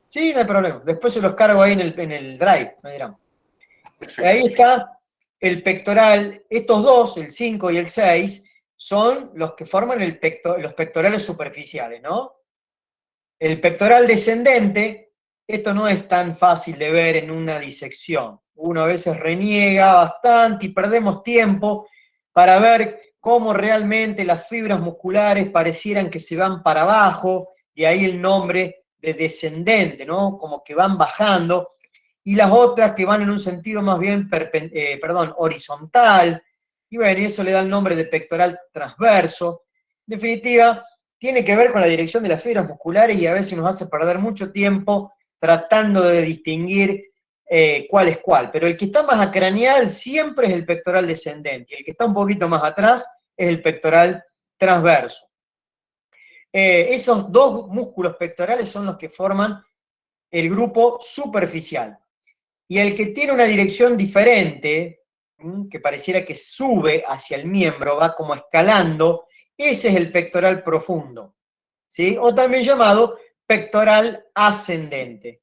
[SPEAKER 1] Sí, no hay problema. Después se los cargo ahí en el Drive, me dirán.
[SPEAKER 3] Perfecto.
[SPEAKER 1] Ahí está el pectoral. Estos dos, el 5 y el 6, son los que forman los pectorales superficiales, ¿no? El pectoral descendente, esto no es tan fácil de ver en una disección. Uno a veces reniega bastante y perdemos tiempo para ver cómo realmente las fibras musculares parecieran que se van para abajo, y ahí el nombre de descendente, ¿no? Como que van bajando, y las otras que van en un sentido más bien horizontal, y bueno, eso le da el nombre de pectoral transverso. En definitiva, tiene que ver con la dirección de las fibras musculares y a veces nos hace perder mucho tiempo tratando de distinguir cuál es cuál. Pero el que está más acraneal siempre es el pectoral descendente, y el que está un poquito más atrás es el pectoral transverso. Esos dos músculos pectorales son los que forman el grupo superficial. Y el que tiene una dirección diferente, que pareciera que sube hacia el miembro, va como escalando, ese es el pectoral profundo, ¿sí? O también llamado pectoral ascendente,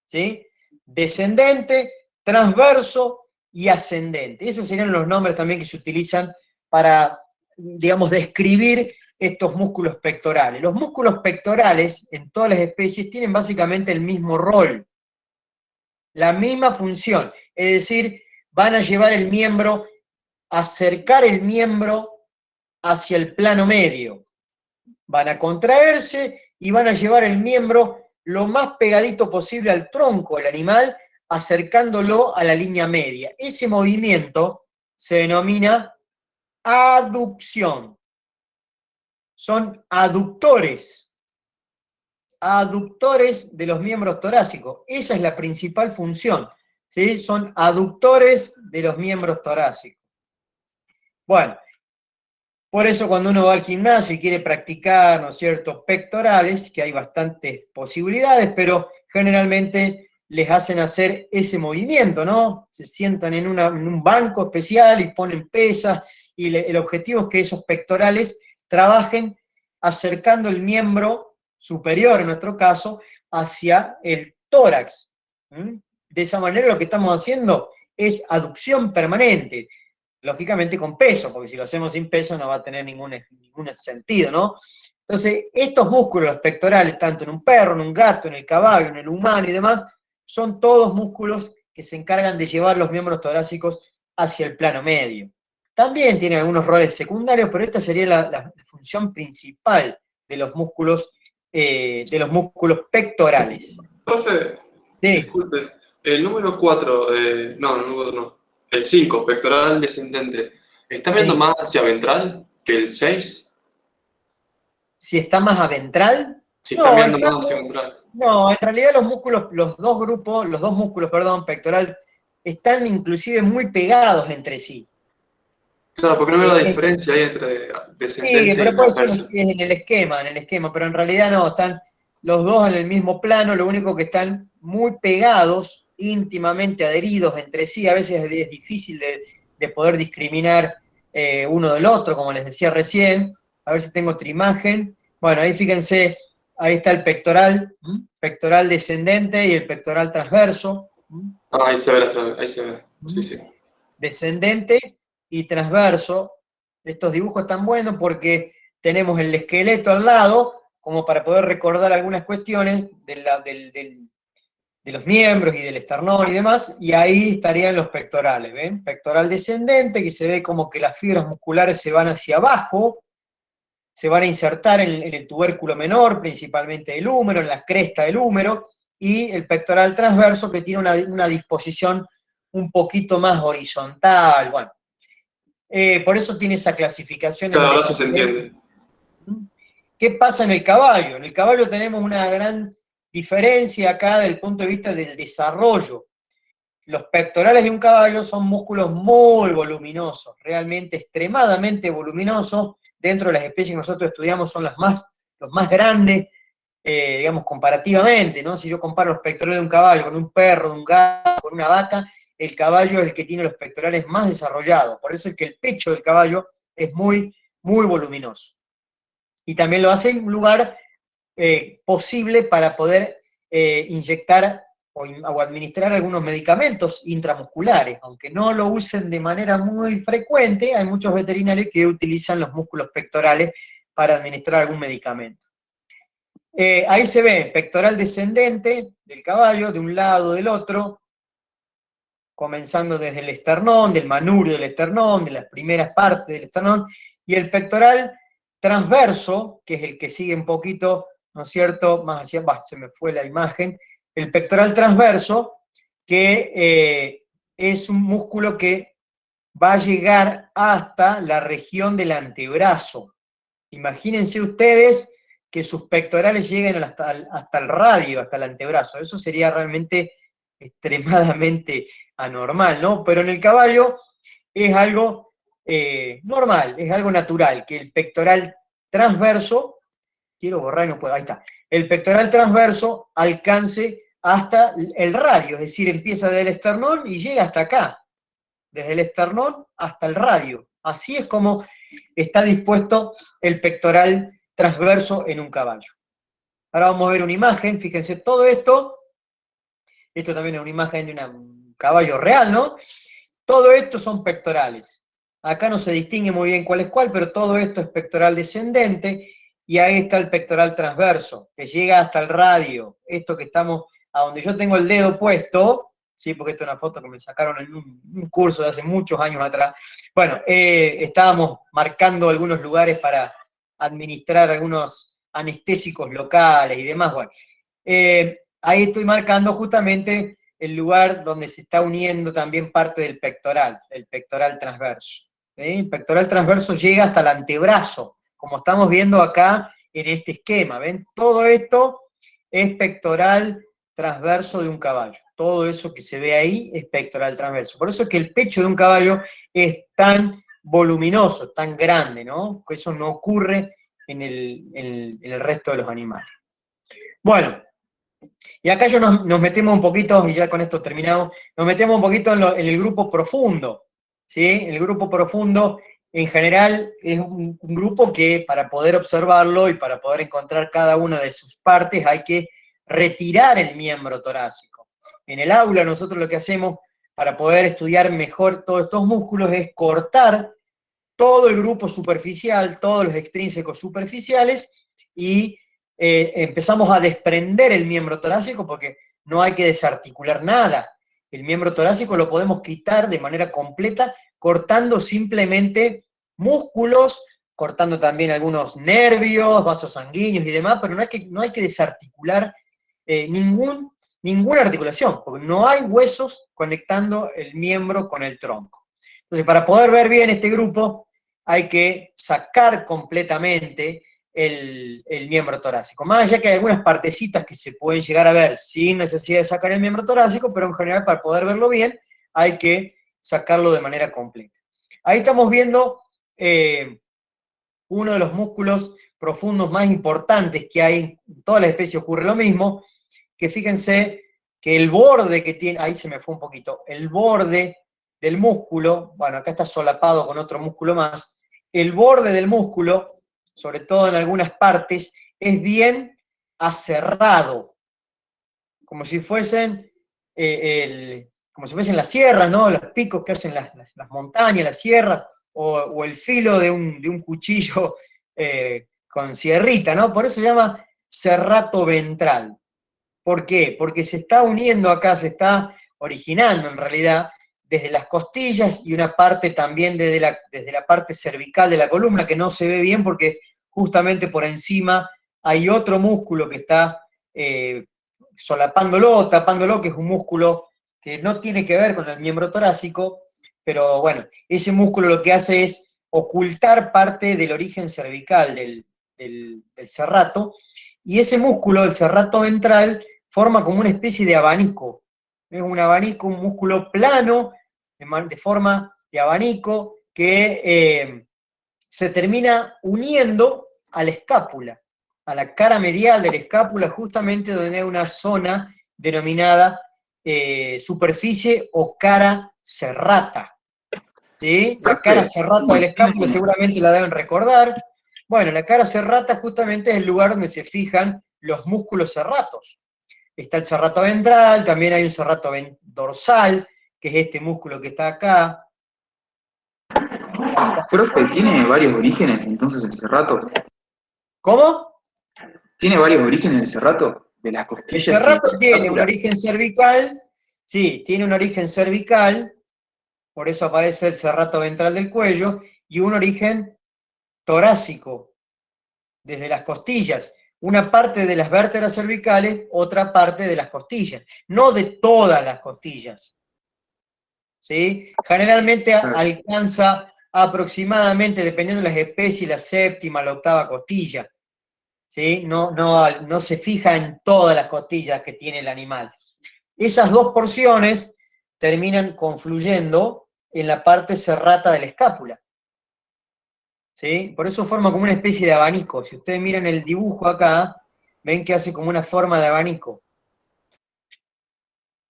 [SPEAKER 1] ¿sí? Descendente, transverso y ascendente. Esos serían los nombres también que se utilizan para, digamos, describir estos músculos pectorales. Los músculos pectorales en todas las especies tienen básicamente el mismo rol, la misma función, es decir, van a llevar el miembro, acercar el miembro hacia el plano medio. Van a contraerse y van a llevar el miembro lo más pegadito posible al tronco del animal, acercándolo a la línea media. Ese movimiento se denomina aducción. Son aductores de los miembros torácicos. Esa es la principal función, ¿sí? Son aductores de los miembros torácicos. Bueno, por eso cuando uno va al gimnasio y quiere practicar, ¿no es cierto?, pectorales, que hay bastantes posibilidades, pero generalmente les hacen hacer ese movimiento, ¿no? Se sientan en un banco especial y ponen pesas, y el objetivo es que esos pectorales trabajen acercando el miembro superior, en nuestro caso, hacia el tórax. De esa manera lo que estamos haciendo es aducción permanente, lógicamente con peso, porque si lo hacemos sin peso no va a tener ningún sentido, ¿no? Entonces, estos músculos, los pectorales, tanto en un perro, en un gato, en el caballo, en el humano y demás, son todos músculos que se encargan de llevar los miembros torácicos hacia el plano medio. También tienen algunos roles secundarios, pero esta sería la función principal de los músculos pectorales.
[SPEAKER 3] Profe,
[SPEAKER 1] Sí,
[SPEAKER 3] disculpe, el número 4, no, el número no, el 5, pectoral descendente, ¿está viendo
[SPEAKER 1] sí.
[SPEAKER 3] más hacia ventral que el 6?
[SPEAKER 1] Si está más a ventral,
[SPEAKER 3] Si está
[SPEAKER 1] no,
[SPEAKER 3] viendo más hacia ventral.
[SPEAKER 1] no, en realidad los músculos, los dos músculos, pectoral, están inclusive muy pegados entre sí.
[SPEAKER 3] Claro, porque no veo la
[SPEAKER 1] Eh,
[SPEAKER 3] diferencia ahí entre
[SPEAKER 1] Sí,
[SPEAKER 3] descendente
[SPEAKER 1] pero
[SPEAKER 3] y
[SPEAKER 1] puede ser
[SPEAKER 3] transverso.
[SPEAKER 1] en el esquema, pero en realidad no, están los dos en el mismo plano, lo único que están muy pegados, íntimamente adheridos entre sí, a veces es difícil de poder discriminar uno del otro, como les decía recién. A ver si tengo otra imagen. Bueno, ahí fíjense, ahí está el pectoral descendente y el pectoral transverso.
[SPEAKER 3] Ah, ahí se ve, ahí se ve, sí, sí.
[SPEAKER 1] Descendente y transverso. Estos dibujos están buenos porque tenemos el esqueleto al lado, como para poder recordar algunas cuestiones de los miembros y del esternón y demás, y ahí estarían los pectorales, ¿ven? Pectoral descendente, que se ve como que las fibras musculares se van hacia abajo, se van a insertar en el tubérculo menor, principalmente del húmero, en la cresta del húmero, y el pectoral transverso, que tiene una disposición un poquito más horizontal. Bueno, por eso tiene esa clasificación
[SPEAKER 3] Claro,
[SPEAKER 1] en
[SPEAKER 3] ahora sí se
[SPEAKER 1] descendente.
[SPEAKER 3] entiende.
[SPEAKER 1] ¿Qué pasa en el caballo? En el caballo tenemos una gran diferencia acá desde el punto de vista del desarrollo. Los pectorales de un caballo son músculos muy voluminosos, realmente extremadamente voluminosos. Dentro de las especies que nosotros estudiamos son los más grandes, digamos, comparativamente, ¿no? Si yo comparo los pectorales de un caballo con un perro, de un gato, con una vaca, el caballo es el que tiene los pectorales más desarrollados. Por eso es que el pecho del caballo es muy, muy voluminoso. Y también lo hace en un lugar posible para poder inyectar o administrar algunos medicamentos intramusculares, aunque no lo usen de manera muy frecuente, hay muchos veterinarios que utilizan los músculos pectorales para administrar algún medicamento. Ahí se ve pectoral descendente del caballo, de un lado o del otro, comenzando desde el esternón, del manubrio del esternón, de las primeras partes del esternón, y el pectoral transverso, que es el que sigue un poquito, ¿no es cierto?, más hacia, se me fue la imagen, el pectoral transverso, que es un músculo que va a llegar hasta la región del antebrazo. Imagínense ustedes que sus pectorales lleguen hasta el radio, hasta el antebrazo. Eso sería realmente extremadamente anormal, ¿no? Pero en el caballo es algo normal, es algo natural, que el pectoral transverso, quiero borrar y no puedo, ahí está, el pectoral transverso alcance hasta el radio, es decir, empieza del esternón y llega hasta acá, desde el esternón hasta el radio. Así es como está dispuesto el pectoral transverso en un caballo. Ahora vamos a ver una imagen, fíjense, todo esto también es una imagen de un caballo real, ¿no? Todo esto son pectorales. Acá no se distingue muy bien cuál es cuál, pero todo esto es pectoral descendente, y ahí está el pectoral transverso, que llega hasta el radio. Esto que estamos, a donde yo tengo el dedo puesto, sí, porque esta es una foto que me sacaron en un curso de hace muchos años atrás. Bueno, estábamos marcando algunos lugares para administrar algunos anestésicos locales y demás. Bueno, ahí estoy marcando justamente el lugar donde se está uniendo también parte del pectoral, el pectoral transverso. ¿Sí? El pectoral transverso llega hasta el antebrazo, como estamos viendo acá en este esquema. ¿Ven? Todo esto es pectoral transverso de un caballo. Todo eso que se ve ahí es pectoral transverso. Por eso es que el pecho de un caballo es tan voluminoso, tan grande, ¿no? Eso no ocurre en el resto de los animales. Bueno, Y acá ya nos metemos un poquito, y ya con esto terminamos, nos metemos un poquito en el grupo profundo, ¿sí? El grupo profundo, en general, es un grupo que para poder observarlo y para poder encontrar cada una de sus partes hay que retirar el miembro torácico. En el aula nosotros lo que hacemos para poder estudiar mejor todos estos músculos es cortar todo el grupo superficial, todos los extrínsecos superficiales, y empezamos a desprender el miembro torácico porque no hay que desarticular nada. El miembro torácico lo podemos quitar de manera completa, cortando simplemente músculos, cortando también algunos nervios, vasos sanguíneos y demás, pero no hay que desarticular ninguna articulación, porque no hay huesos conectando el miembro con el tronco. Entonces, para poder ver bien este grupo, hay que sacar completamente el miembro torácico. Más allá que hay algunas partecitas que se pueden llegar a ver sin necesidad de sacar el miembro torácico, pero en general para poder verlo bien hay que sacarlo de manera completa. Ahí estamos viendo uno de los músculos profundos más importantes que hay, en todas las especies ocurre lo mismo, que fíjense que el borde que tiene, ahí se me fue un poquito, el borde del músculo, bueno, acá está solapado con otro músculo más, el borde del músculo, sobre todo en algunas partes, es bien aserrado, como si fuesen las sierras, ¿no? Los picos que hacen las montañas, las sierras, o el filo de un cuchillo con sierrita, ¿no? Por eso se llama serrato ventral. ¿Por qué? Porque se está uniendo acá, se está originando en realidad desde las costillas y una parte también desde la parte cervical de la columna, que no se ve bien porque justamente por encima hay otro músculo que está solapándolo, tapándolo, que es un músculo que no tiene que ver con el miembro torácico, pero bueno, ese músculo lo que hace es ocultar parte del origen cervical del serrato, y ese músculo, el serrato ventral, forma como una especie de abanico. Es un abanico, un músculo plano, de forma de abanico, que se termina uniendo a la escápula, a la cara medial de la escápula, justamente donde hay una zona denominada superficie o cara serrata. ¿Sí? La cara serrata de la escápula seguramente la deben recordar. Bueno, la cara serrata justamente es el lugar donde se fijan los músculos serratos. Está el serrato ventral, también hay un serrato dorsal, que es este músculo que está acá.
[SPEAKER 2] Profe, ¿tiene varios orígenes entonces el serrato?
[SPEAKER 1] ¿Cómo?
[SPEAKER 2] ¿Tiene varios orígenes el serrato? De las
[SPEAKER 1] El
[SPEAKER 2] costillas y
[SPEAKER 1] serrato
[SPEAKER 2] de la
[SPEAKER 1] tiene un
[SPEAKER 2] escápula.
[SPEAKER 1] origen cervical, sí, tiene un origen cervical, por eso aparece el serrato ventral del cuello, y un origen torácico, desde las costillas. Una parte de las vértebras cervicales, otra parte de las costillas, no de todas las costillas. ¿Sí? Generalmente alcanza aproximadamente, dependiendo de las especies, la séptima, la octava costilla. ¿Sí? No se fija en todas las costillas que tiene el animal. Esas dos porciones terminan confluyendo en la parte serrata de la escápula. ¿Sí? Por eso forma como una especie de abanico. Si ustedes miran el dibujo acá, ven que hace como una forma de abanico.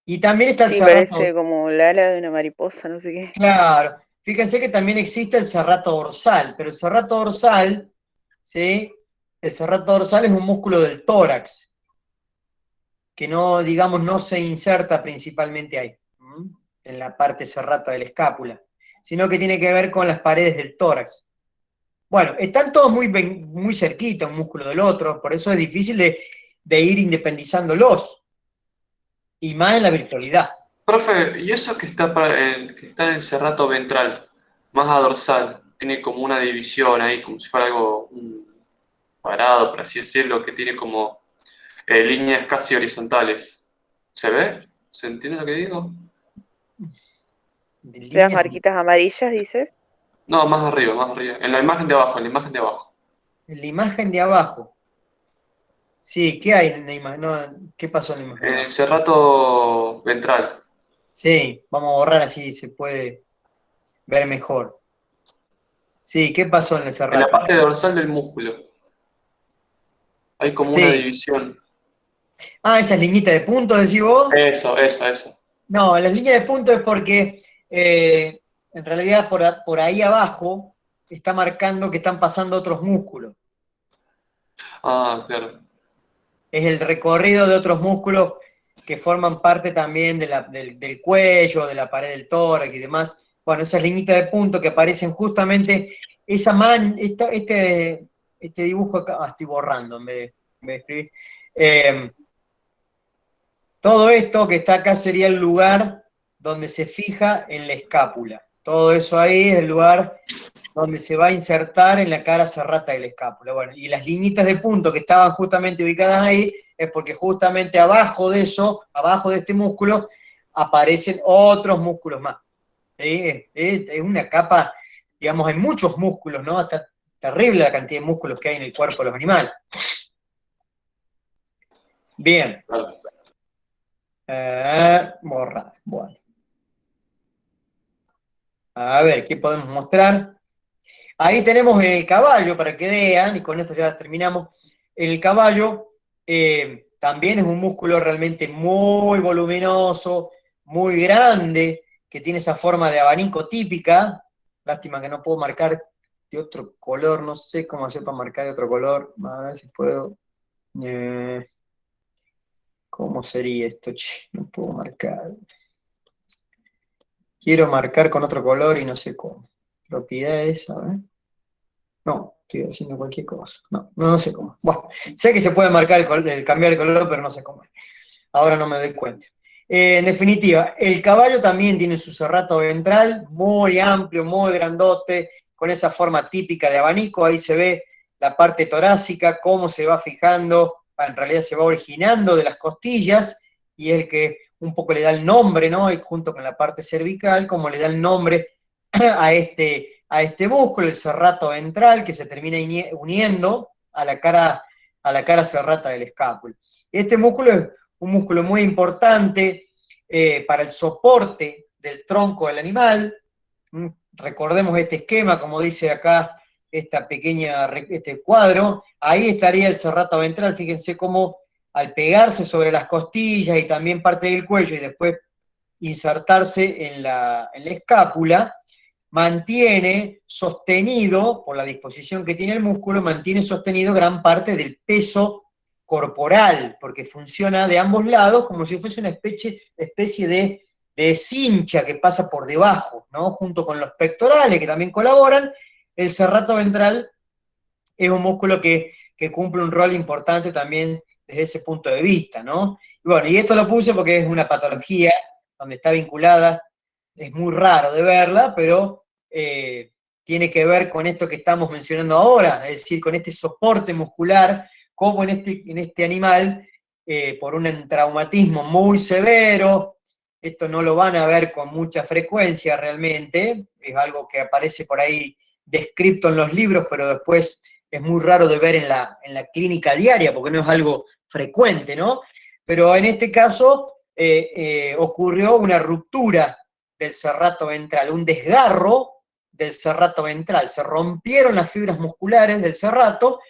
[SPEAKER 1] Y también está el
[SPEAKER 8] Sí,
[SPEAKER 1] serrato.
[SPEAKER 8] parece como la ala de una mariposa, no sé qué.
[SPEAKER 1] Claro. Fíjense que también existe el serrato dorsal, pero el serrato dorsal, ¿sí? El serrato dorsal es un músculo del tórax, que no, digamos, no se inserta principalmente ahí, en la parte serrata de la escápula, sino que tiene que ver con las paredes del tórax. Bueno, están todos muy cerquita un músculo del otro, por eso es difícil de ir independizándolos, y más en la virtualidad.
[SPEAKER 3] Profe, ¿y eso que está en el serrato ventral, más a dorsal, tiene como una división ahí, como si fuera algo cuadrado, por así decirlo, que tiene como líneas casi horizontales? ¿Se ve? ¿Se entiende lo que digo?
[SPEAKER 1] De
[SPEAKER 8] Las
[SPEAKER 1] líneas,
[SPEAKER 8] marquitas amarillas, dices.
[SPEAKER 3] No, más arriba, más arriba. En la imagen de abajo, en la imagen de abajo.
[SPEAKER 1] en la imagen de abajo. Sí, ¿qué hay en la imagen? No, ¿qué pasó en la imagen de
[SPEAKER 3] En el
[SPEAKER 1] abajo?
[SPEAKER 3] serrato ventral.
[SPEAKER 1] Sí, vamos a borrar así se puede ver mejor. Sí, ¿qué pasó en el
[SPEAKER 3] En la
[SPEAKER 1] serrato?
[SPEAKER 3] parte dorsal del músculo. Hay como una
[SPEAKER 1] Sí,
[SPEAKER 3] división.
[SPEAKER 1] Ah, esas liñitas de punto, decís vos.
[SPEAKER 3] Eso.
[SPEAKER 1] No, las líneas de punto es porque en realidad por ahí abajo está marcando que están pasando otros músculos.
[SPEAKER 3] Ah, claro.
[SPEAKER 1] Es el recorrido de otros músculos que forman parte también del cuello, de la pared del tórax y demás. Bueno, esas liñitas de punto que aparecen justamente, este dibujo acá, estoy borrando en vez de escribir. Todo esto que está acá sería el lugar donde se fija en la escápula. Todo eso ahí es el lugar donde se va a insertar en la cara serrata de la escápula. Bueno, y las liñitas de punto que estaban justamente ubicadas ahí, es porque justamente abajo de eso, abajo de este músculo, aparecen otros músculos más. ¿Sí? Es una capa, digamos, hay muchos músculos, ¿no? Está terrible la cantidad de músculos que hay en el cuerpo de los animales. Bien.
[SPEAKER 3] Claro.
[SPEAKER 1] Borrar. Bueno. A ver, ¿qué podemos mostrar? Ahí tenemos el caballo, para que vean, y con esto ya terminamos. El caballo también es un músculo realmente muy voluminoso, muy grande, que tiene esa forma de abanico típica. Lástima que no puedo marcar de otro color, no sé cómo hacer para marcar de otro color. A ver si puedo. ¿Cómo sería esto? Che, no puedo marcar. Quiero marcar con otro color y no sé cómo. Propiedades, a ver. No, estoy haciendo cualquier cosa. No sé cómo. Bueno, sé que se puede marcar cambiar el color, pero no sé cómo. Ahora no me doy cuenta. En definitiva, el caballo también tiene su serrato ventral muy amplio, muy grandote, con esa forma típica de abanico. Ahí se ve la parte torácica, cómo se va fijando, en realidad se va originando de las costillas, y es el que un poco le da el nombre, ¿no? Y junto con la parte cervical, como le da el nombre a este músculo, el serrato ventral, que se termina uniendo a la cara serrata del escápulo. Este músculo es un músculo muy importante para el soporte del tronco del animal. Recordemos este esquema, como dice acá este cuadro, ahí estaría el serrato ventral. Fíjense cómo al pegarse sobre las costillas y también parte del cuello y después insertarse en la escápula, mantiene sostenido, por la disposición que tiene el músculo, mantiene sostenido gran parte del peso corporal, porque funciona de ambos lados como si fuese una especie de cincha que pasa por debajo, ¿no? Junto con los pectorales, que también colaboran. El serrato ventral es un músculo que cumple un rol importante también desde ese punto de vista, ¿no? Y bueno, y esto lo puse porque es una patología donde está vinculada, es muy raro de verla, pero tiene que ver con esto que estamos mencionando ahora, es decir, con este soporte muscular, como en este animal, por un traumatismo muy severo. Esto no lo van a ver con mucha frecuencia realmente, es algo que aparece por ahí descrito en los libros, pero después es muy raro de ver en la clínica diaria, porque no es algo frecuente, ¿no? Pero en este caso ocurrió una ruptura del serrato ventral, un desgarro del serrato ventral. Se rompieron las fibras musculares del serrato,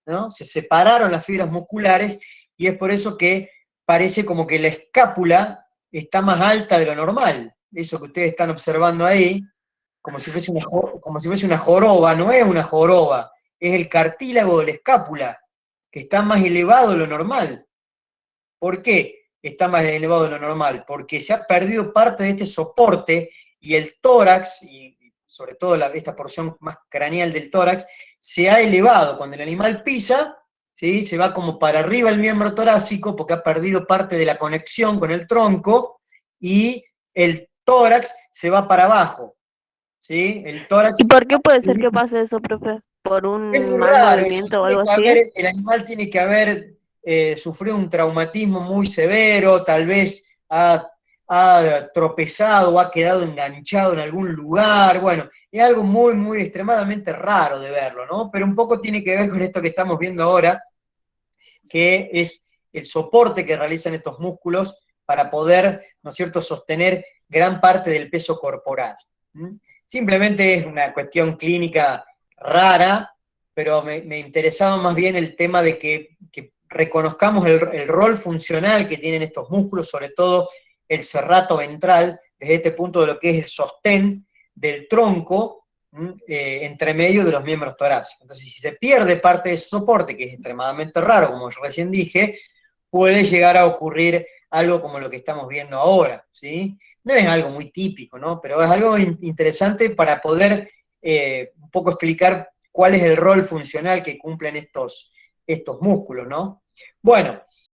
[SPEAKER 1] ¿no? Se separaron las fibras musculares, y es por eso que parece como que la escápula está más alta de lo normal. Eso que ustedes están observando ahí, como si fuese una joroba, no es una joroba, es el cartílago de la escápula, que está más elevado de lo normal. ¿Por qué está más elevado de lo normal? Porque se ha perdido parte de este soporte, y el tórax, y sobre todo esta porción más craneal del tórax, se ha elevado. Cuando el animal pisa, ¿sí? Se va como para arriba el miembro torácico, porque ha perdido parte de la conexión con el tronco, y el tórax se va para abajo. ¿Sí? El tórax.
[SPEAKER 7] ¿Y por qué puede ser que pase eso, profe? ¿Por
[SPEAKER 1] Es
[SPEAKER 7] un
[SPEAKER 1] muy
[SPEAKER 7] mal
[SPEAKER 1] raro eso.
[SPEAKER 7] movimiento o algo así?
[SPEAKER 1] El animal tiene que haber sufrido un traumatismo muy severo, tal vez ha tropezado o ha quedado enganchado en algún lugar. Bueno, es algo muy, muy extremadamente raro de verlo, ¿no? Pero un poco tiene que ver con esto que estamos viendo ahora, que es el soporte que realizan estos músculos para poder, ¿no es cierto?, sostener gran parte del peso corporal. Simplemente es una cuestión clínica rara, pero me interesaba más bien el tema de que reconozcamos el rol funcional que tienen estos músculos, sobre todo el serrato ventral, desde este punto de lo que es el sostén del tronco, entre medio de los miembros torácicos. Entonces, si se pierde parte de ese soporte, que es extremadamente raro, como yo recién dije, puede llegar a ocurrir algo como lo que estamos viendo ahora, ¿sí? No es algo muy típico, ¿no? Pero es algo interesante para poder un poco explicar cuál es el rol funcional que cumplen estos músculos, ¿no? Bueno,